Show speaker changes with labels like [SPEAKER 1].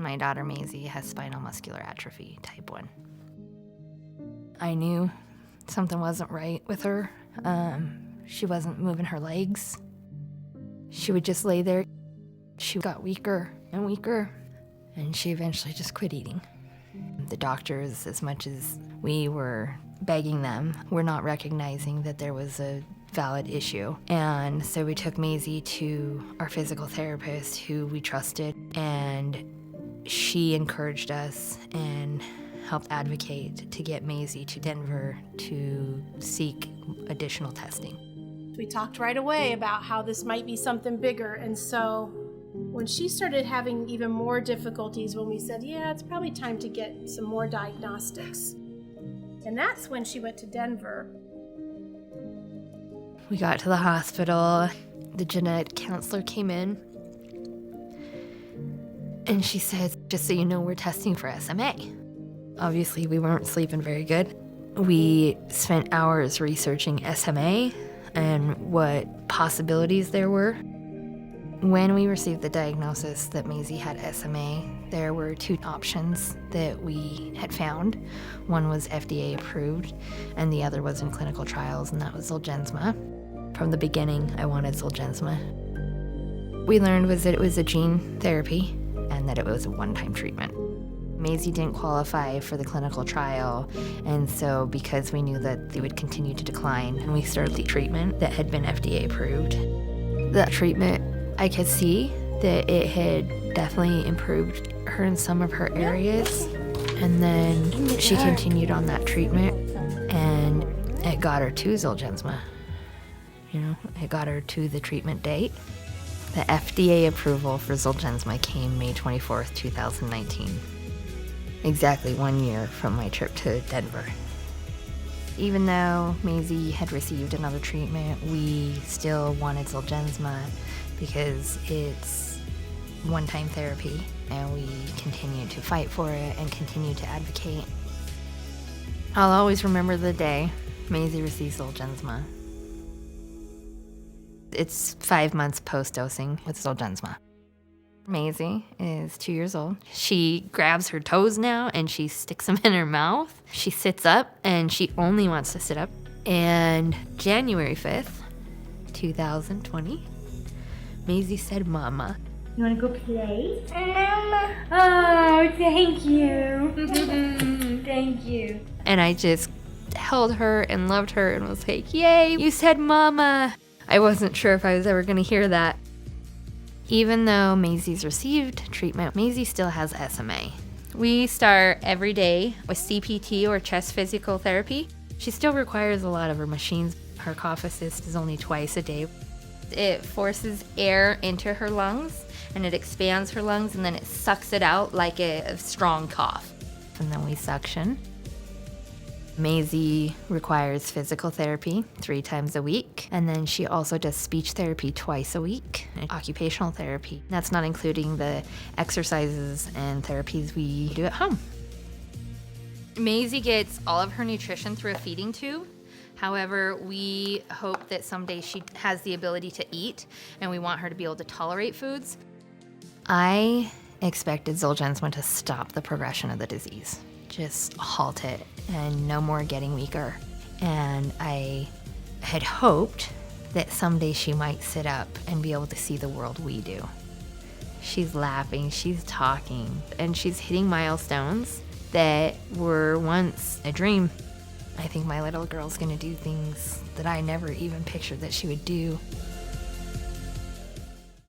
[SPEAKER 1] My daughter Maisie has spinal muscular atrophy, type 1. I knew something wasn't right with her. She wasn't moving her legs. She would just lay there. She got weaker and weaker, and she eventually just quit eating. The doctors, as much as we were begging them, were not recognizing that there was a valid issue. And so we took Maisie to our physical therapist, who we trusted, and she encouraged us and helped advocate to get Maisie to Denver to seek additional testing.
[SPEAKER 2] We talked right away about how this might be something bigger, and so when she started having even more difficulties, when we said, yeah, it's probably time to get some more diagnostics. And that's when she went to Denver.
[SPEAKER 1] We got to the hospital. The genetic counselor came in, and she said, just so you know, we're testing for SMA. Obviously, we weren't sleeping very good. We spent hours researching SMA and what possibilities there were. When we received the diagnosis that Maisie had SMA, there were 2 options that we had found. One was FDA approved, and the other was in clinical trials, and that was Zolgensma. From the beginning, I wanted Zolgensma. We learned was that it was a gene therapy and that it was a one-time treatment. Maisie didn't qualify for the clinical trial, and so because we knew that they would continue to decline, and we started the treatment that had been FDA approved. That treatment, I could see that it had definitely improved her in some of her areas, and then she continued on that treatment, and it got her to Zolgensma. It got her to the treatment date. The FDA approval for Zolgensma came May 24th, 2019. Exactly 1 year from my trip to Denver. Even though Maisie had received another treatment, we still wanted Zolgensma because it's one-time therapy, and we continue to fight for it and continue to advocate. I'll always remember the day Maisie received Zolgensma. It's 5 months post-dosing with Zolgensma. Maisie is 2 years old. She grabs her toes now and she sticks them in her mouth. She sits up and she only wants to sit up. And January 5th, 2020, Maisie said, "Mama."
[SPEAKER 3] You want to go play? Mama. Oh, thank you. Thank you.
[SPEAKER 1] And I just held her and loved her and was like, "Yay, you said mama." I wasn't sure if I was ever going to hear that. Even though Maisie's received treatment, Maisie still has SMA. We start every day with CPT or chest physical therapy. She still requires a lot of her machines. Her cough assist is only twice a day. It forces air into her lungs and it expands her lungs, and then it sucks it out like a strong cough. And then we suction. Maisie requires physical therapy 3 times a week, and then she also does speech therapy twice a week, and occupational therapy. That's not including the exercises and therapies we do at home. Maisie gets all of her nutrition through a feeding tube. However, we hope that someday she has the ability to eat, and we want her to be able to tolerate foods. I expected Zolgensma to stop the progression of the disease, just halt it, and no more getting weaker. And I had hoped that someday she might sit up and be able to see the world we do. She's laughing, she's talking, and she's hitting milestones that were once a dream. I think my little girl's gonna do things that I never even pictured that she would do.